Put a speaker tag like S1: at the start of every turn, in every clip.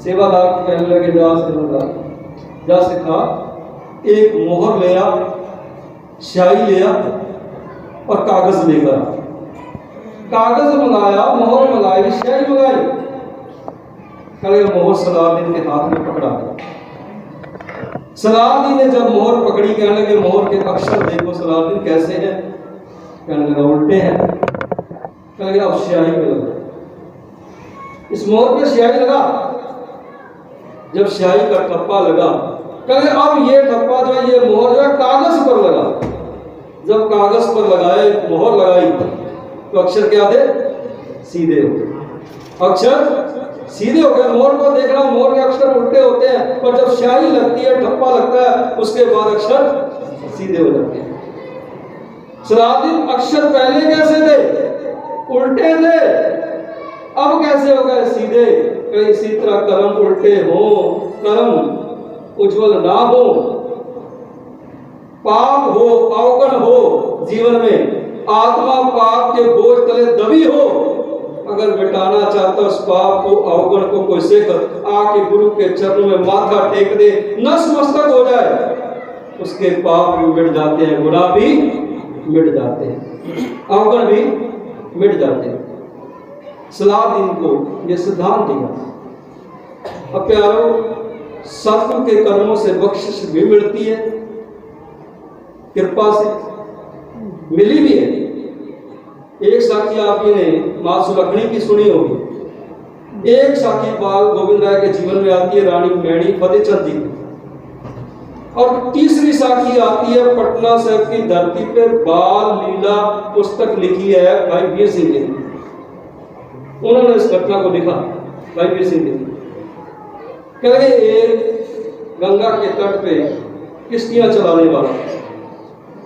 S1: सेवादार को कहने लगे, जा सेवादार जा सिखा, एक मोहर ले आ, स्याही ले आ और कागज लेकर आ। कागज मंगाया, मोहर मंगाई, स्याही मंगाई। कहे मोहर सलाहुद्दीन के हाथ में पकड़ा। सलाहुद्दीन ने जब मोहर पकड़ी, कहने लगे मोहर के अक्षर देखो सलाहुद्दीन कैसे हैं। कहने लगा उल्टे हैं। कहने लगा अब स्याही पे लगा। इस मोहर पे स्याही लगा। जब स्याही का ठप्पा लगा, कहने अब ये ठप्पा जो है, ये मोहर जो है कागज पर लगा। जब कागज पर लगाए, मोहर लगाई, तो अक्षर क्या थे? सीधे हो गए। अक्षर सीधे हो गए। मोहर को देखना, मोहर के अक्षर उल्टे होते हैं, पर जब स्याही लगती है, ठप्पा लगता है, उसके बाद अक्षर सीधे हो जाते हैं। सलाहुद्दीन अक्षर पहले कैसे थे? उल्टे थे, अब कैसे हो गए? सीधे। इसी तरह कर्म उल्टे हो, कर्म उज्जवल ना हो, पाप हो, अवगुण हो जीवन में, आत्मा पाप के बोझ तले दबी हो, अगर मिटाना चाहता उस पाप को, अवगुण को, कोई सिख आके गुरु के चरणों में माथा टेक दे, नतमस्तक हो जाए, उसके पाप भी मिट जाते हैं, गुनाह भी मिट जाते हैं, अवगुण भी मिट जाते हैं। सलाहुद्दीन को यह सिद्धांत दिया। अब प्यारो, सत्संग के कर्मों से बख्शिश भी मिलती है, कृपा से मिली भी है। एक साखी आपने मां सुलखनी की सुनी होगी। एक साखी बाल गोविंद राय के जीवन में आती है, रानी मैणी फतेहचंद जी। और तीसरी साखी आती है पटना साहिब की धरती पे, बाल लीला पुस्तक लिखी है भाई वीर सिंह ने। उन्होंने इस घटना को लिखा, भाई वीर सिंह ने। कहे एक गंगा के तट पे किश्तियां चलाने वाला,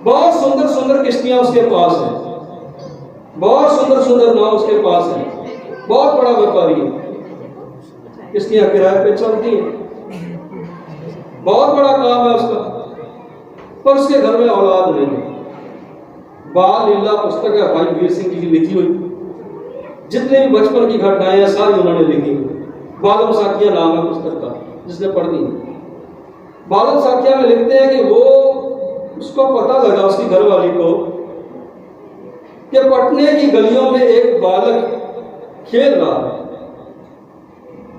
S1: बहुत सुंदर सुंदर किश्तियां उसके पास है, बहुत सुंदर सुंदर नाव उसके पास है, बहुत बड़ा व्यापारी है, किश्तियां किराए पे चलती हैं, बहुत बड़ा काम है उसका, पर उसके घर में औलाद नहीं है। बाल लीला पुस्तक है भाई वीर सिंह जी की लिखी हुई, जितने भी बचपन की घटनाएं हैं सारी उन्होंने लिखी हुई। बालम साखिया नाम है पुस्तक का, जिसने पढ़ दी। बालम साखिया में लिखते हैं कि वो, उसको पता लगा उसकी घरवाली को कि पटने की गलियों में एक बालक खेल रहा है,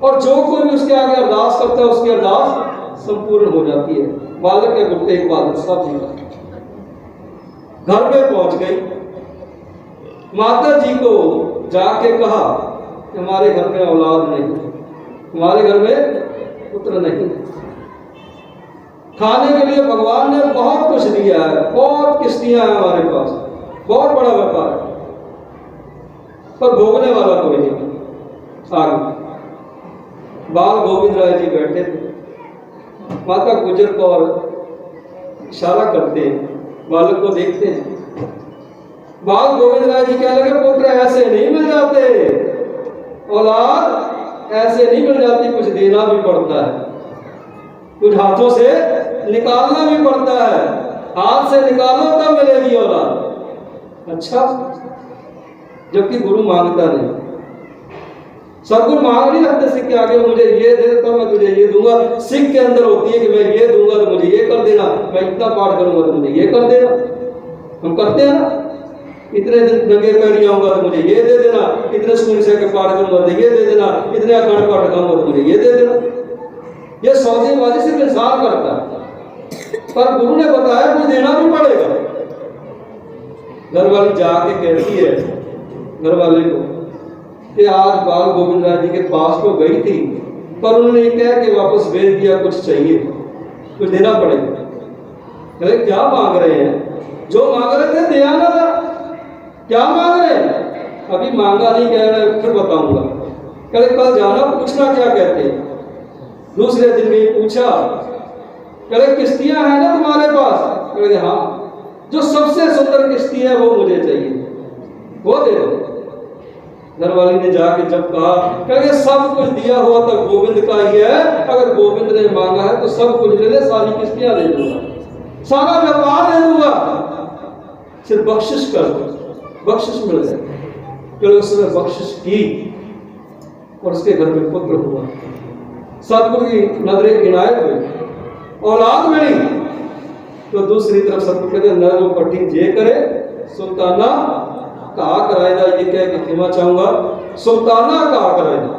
S1: और जो कोई भी उसके आगे अरदास करता है उसकी अरदास संपूर्ण हो जाती है। बालक के गुप्त एक बालक साहब जी का घर में पहुंच गई, माता जी को जाके कहा कि हमारे घर में औलाद नहीं, हमारे घर में पुत्र नहीं, खाने के लिए भगवान ने बहुत कुछ दिया है, बहुत किश्तियां हैं हमारे पास, बहुत बड़ा व्यापार है, पर भोगने वाला कोई नहीं। आगे बाल गोविंद राय जी बैठे थे, माता गुजर कौर इशारा करते हैं, बालक को देखते हैं। बाल गोविंद राय जी कहने लगे पुत्र ऐसे नहीं मिल जाते, औलाद ऐसे नहीं मिल जाती, कुछ देना भी पड़ता है, कुछ हाथों से निकालना भी पड़ता है, हाथ से निकालो तब मिलेगी औलाद। अच्छा, जबकि गुरु मांगता नहीं, सदगुरु मांग नहीं रखते सिख के आगे, मुझे ये दे देता मैं तुझे ये दूंगा। सिख के अंदर होती है कि मैं ये दूंगा तो मुझे ये कर देना, मैं इतना पाठ करूंगा तो मुझे ये कर देना। हम करते हैं ना, इतने दिन नंगे पैर आऊंगा तो मुझे ये दे देना, इतने सुन से के पाठ करूंगा तो ये दे देना, इतने अखंड पाठ करूंगा तो मुझे ये दे देना। ये सौदेबाजी सिर्फ इंसान करता है, पर गुरु ने बताया कुछ देना भी पड़ेगा। घरवाली जाके कहती है घरवाले को कि आज बाल गोविंद राय जी के पास तो गई थी, पर उन्होंने ये कह के वापस भेज दिया, कुछ चाहिए, कुछ देना पड़ेगा। अरे क्या मांग रहे हैं? जो मांग रहे थे दिया ना था, क्या मांग रहे हैं? अभी मांगा नहीं, कह रहे फिर बताऊंगा। कल जाना पूछना क्या कहते हैं। दूसरे दिन भी पूछा, कहे किश्तियां हैं ना तुम्हारे पास? कहे हाँ, जो सबसे सुंदर किश्ती है वो मुझे चाहिए, वो दे दो। घरवाली ने जाके जब कहा, कहे सब कुछ दिया हुआ तो गोविंद का ही है, अगर गोविंद ने मांगा है तो सब कुछ दे दे, सारी किश्तियां दे दूंगा, सारा व्यापार दे दूंगा, सिर्फ बख्शिश कर दो, बख्शिश मिल जाए। फिर उसने बख्शिश की और उसके घर में पुत्र हुआ। सतगुरु की नजर इनायत हुई, औलाद मिली, तो दूसरी तरफ सतगुरु कहते नर पट्टी जे करे सुल्ताना कहा कराएगा। ये कह के क्षमा चाहूंगा, सुल्ताना कहा कराएगा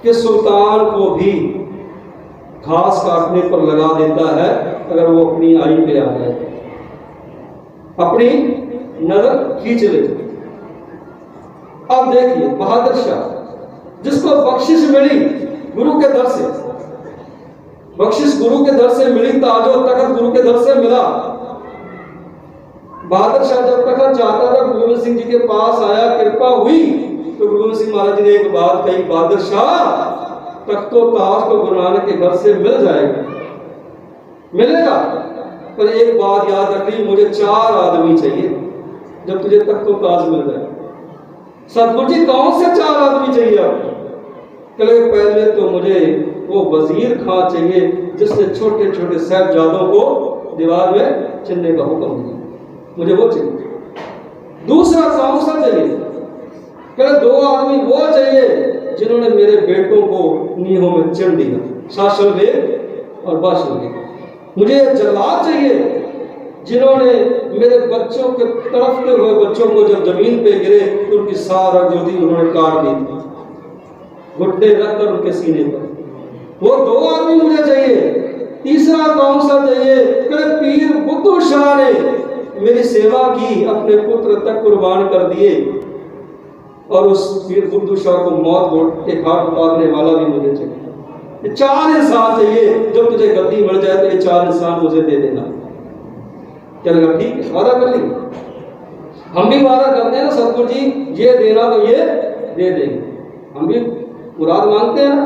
S1: कि सुल्तान को भी घास काटने पर लगा देता है अगर वो अपनी आई पे आ जाए, अपनी नजर खींच ले। अब देखिए बहादुर शाह जिसको बख्शिश मिली गुरु के दर से, बख्शिश गुरु के दर से मिली, ताजो तखत गुरु के दर से मिला। बहादुर शाह जब तखत चाहता था गुरु गोबिंद सिंह जी के पास आया, कृपा हुई तो गुरु गोबिंद सिंह महाराज जी ने एक बात कही, बहादुर शाह तख्तो ताज तो गुरु नानक के घर से मिल जाएगा, मिलेगा, पर एक बात याद रखनी, मुझे 4 आदमी चाहिए जब तुझे तख्तो ताज मिल जाए। सतगुरु जी कौन से 4 आदमी चाहिए आपको? कहले पहले तो मुझे वो वजीर खां चाहिए जिसने छोटे छोटे साहबजादों को दीवार में चिन्हने का हुक्म दिया, मुझे वो चाहिए। दूसरा कौन सा चाहिए? कहले 2 आदमी वो चाहिए जिन्होंने मेरे बेटों को नीहों में चिन दिया, शासन वेग और बाशल वेग। मुझे जल्लाद चाहिए जिन्होंने मेरे बच्चों के तड़पते हुए बच्चों को जब जमीन पे गिरे तो उनकी सारा जो थी उन्होंने काट दी थी, घुट्टे रखकर उनके सीने पर। वो 2 आदमी मुझे चाहिए। तीसरा कौन सा चाहिए? कि पीर बुद्धू शाह ने मेरी सेवा की, अपने पुत्र तक कुर्बान कर दिए, और उस पीर बुद्धू शाह को मौत के घाट उतारने वाला भी मुझे चाहिए। ये 4 इंसान चाहिए। जब तुझे गद्दी मिल जाए तो ये 4 इंसान मुझे दे देना। क्या लगा? ठीक है, वादा कर ली। हम भी वादा करते हैं ना, सतगुरु जी ये देना तो ये दे देंगे। हम भी मुराद मांगते हैं ना,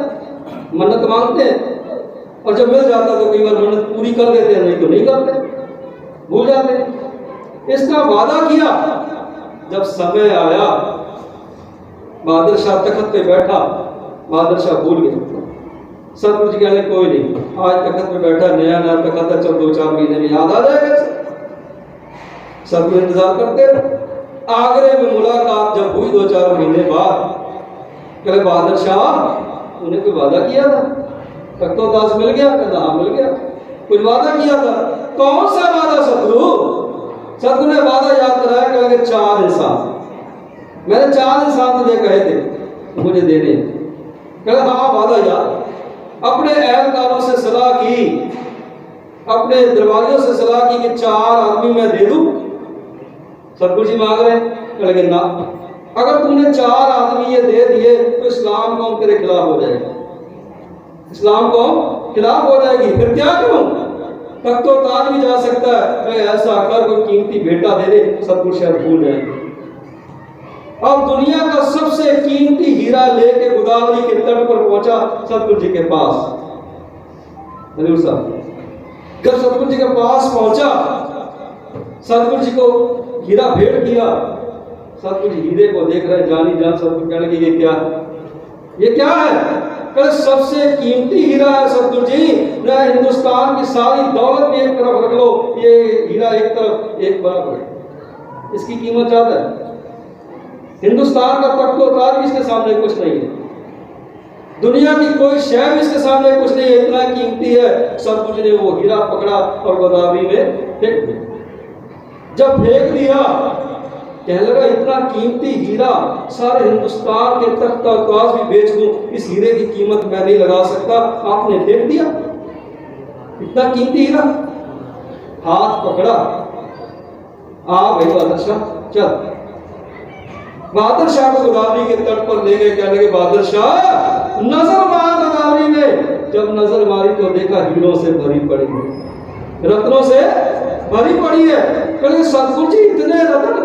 S1: मन्नत मांगते हैं, और जब मिल जाता तो कई बार मन्नत पूरी कर देते हैं, नहीं तो नहीं करते, भूल जाते हैं। इसका वादा किया, जब समय आया बहादुर शाह तखत पे बैठा, बहादुर शाह भूल गया। सतगुरु जी कहने कोई नहीं, आज तखत पे बैठा, नया नया तखत है, चल 2-4 महीने में याद आ जाएगा। सतगुरु इंतजार करते रहे। आगरे में मुलाकात जब हुई 2-4 महीने बाद, कहले बहादुर शाह उन्हें कोई वादा किया था, तख्तो ताज मिल गया? कहता हाँ मिल गया। कुछ वादा किया था? कौन सा वादा सतगुरु? सतगुरु ने वादा याद कराया, कहेंगे 4 इंसान, मैंने 4 इंसान तुझे कहे थे मुझे देने। कहले हाँ वादा याद। अपने एहलकारों से सलाह की, अपने दरबारियों से सलाह की कि 4 आदमी मैं दे दूं। सतगुरु जी मांग रहे हैं, कहले ना, अगर तूने 4 आदमी ये दे दिए तो इस्लाम कौम तेरे खिलाफ हो जाएगी, इस्लाम कौम खिलाफ हो जाएगी, फिर क्या करूं? तख्तो ताज भी जा सकता है, मैं ऐसा कर कोई कीमती बेटा दे दे, सतगुरु शायद भूल जाएंगे। अब दुनिया का सबसे कीमती हीरा लेके गोदावरी के तट पर पहुंचा सतगुरु जी के पास। हजूर साहब जब सतगुरु जी के पास पहुंचा, सतगुरु जी को हीरा भेंट किया। सतगुरु जी हीरे को देख रहे, जानी जान। सतगुरु कहने लगे ये क्या है? ये क्या है? कल सबसे कीमती हीरा है सतगुरु जी, न हिंदुस्तान की सारी दौलत भी एक तरफ रख लो, ये हीरा एक तरफ एक बराबर है, इसकी कीमत ज्यादा है। हिंदुस्तान का तख्तो ताज भी इसके सामने कुछ नहीं है, दुनिया की कोई शय भी इसके सामने कुछ नहीं है, इतना कीमती है। सतगुरु जी ने वो हीरा पकड़ा और गोदावरी में फेंक दिया। जब फेंक दिया, कहने लगा इतना कीमती हीरा सारे हिंदुस्तान के तख्ता ताज भी बेच दूं, इस हीरे की कीमत मैं नहीं लगा सकता, आपने फेंक दिया इतना कीमती हीरा। हाथ पकड़ा, आ भाई बहादुर शाह चल। बहादुर शाह को गोदावरी के तट पर ले गए। कहने लगे बहादुर शाह नजर मार गोदावरी में। जब नजर मारी तो देखा हीरों से भरी पड़ी है, रत्नों से भरी पड़ी है। कहने सतगुरु जी इतने रत्न,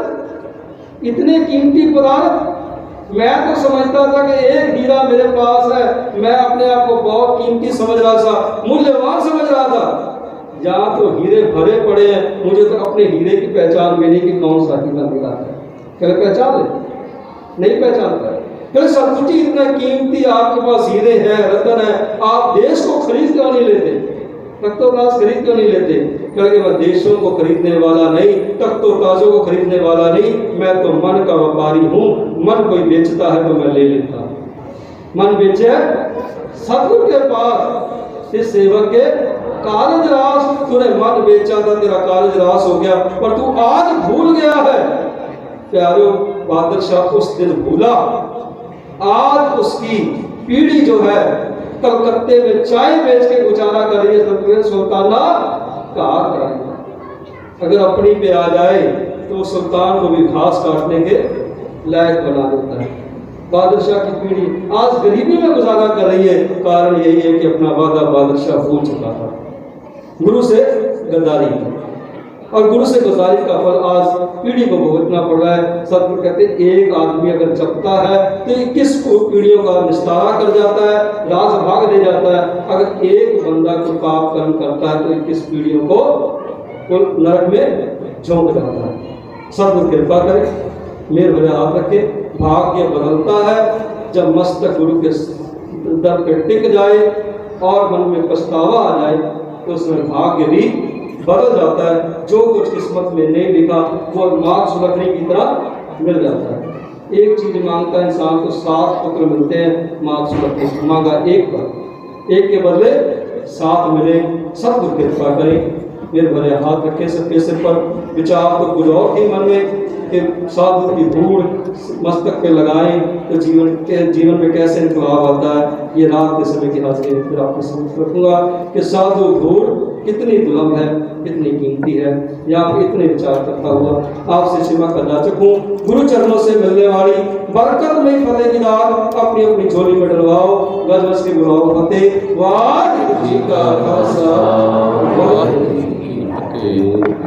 S1: इतने कीमती पदार्थ, मैं तो समझता था कि एक हीरा मेरे पास है, मैं अपने आप को बहुत कीमती समझ रहा था, मूल्यवान समझ रहा था। जहाँ तो हीरे भरे पड़े हैं, मुझे तो अपने हीरे की पहचान भी नहीं कि कौन सा हीरा मिला है। क्या पहचान ले? नहीं पहचानता है। क्या सतगुरु जी इतना कीमती आपके पास हीरे हैं, रत्न है, आप देश को खरीद क्यों नहीं लेते? तख्तो ताज खरीद क्यों नहीं लेते? कहेंगे मैं देशों को खरीदने वाला नहीं, तख्तो ताजों को खरीदने वाला नहीं, मैं तो मन का व्यापारी हूँ, मन कोई बेचता है तो मैं ले लेता हूँ। मन बेचे सतगुरु के पास, इस सेवक के कारज रास, तूने मन बेचा था, तेरा कारज रास हो गया, पर तू आज भूल गया है। प्यारो बहादुर शाह उस दिन भूला, आज उसकी पीढ़ी जो है कलकत्ते में चाय बेच के गुजारा कर रही है। सतगुरु सुल्ताना कहा करें, अगर अपनी पे आ जाए तो सुल्तान को भी घास काटने के लायक बना देता है। बहादुर शाह की पीढ़ी आज गरीबी में गुजारा कर रही है, कारण यही है कि अपना वादा बहादुर शाह भूल चुका था, गुरु से गद्दारी की, और गुरु से गद्दारी का फल आज पीढ़ी को भुगतना पड़ रहा है। सतगुरु कहते हैं एक आदमी अगर जपता है तो 21 पीढ़ियों का निस्तारा कर जाता है, राज भाग दे जाता है। अगर एक बंदा को पाप कर्म करता है तो 21 पीढ़ियों को नरक में झोंक जाता है। सतगुरु कृपा करे, मेरे भरे हाथ रखे। भाग्य बदलता है जब मस्तक गुरु के दर पे टिक जाए और मन में पछतावा आ जाए तो उसमें भाग्य भी बदल जाता है। जो कुछ किस्मत में नहीं लिखा वो माँ सुलखनी की तरह मिल जाता है। एक चीज मांगता है इंसान को 7 पुत्र मिलते हैं, माँ सुलखनी मांगा एक बार, एक के बदले 7 मिले। सतगुरु कृपा करें, मेरे भरे हाथ रखे सबके सिर पर। विचार तो कुछ और ही मन में कि साधु की धूड़ मस्तक पे लगाएं तो जीवन में कैसे इनकलाब आता है। ये रात के समय की हाजिरी फिर आपके समक्ष रखूंगा कि साधु धूड़ कितनी दुर्लभ है, कितनी कीमती है। यहाँ पर इतने विचार करता हुआ आपसे क्षमा का याचक हूँ। गुरु चरणों से मिलने वाली बरकत में फतेह की दात अपनी अपनी झोली में डलवाओ। गज गज के बुलाओ फतेह। वाहिगुरु जी का खालसा, वाहिगुरू जी की फतेह।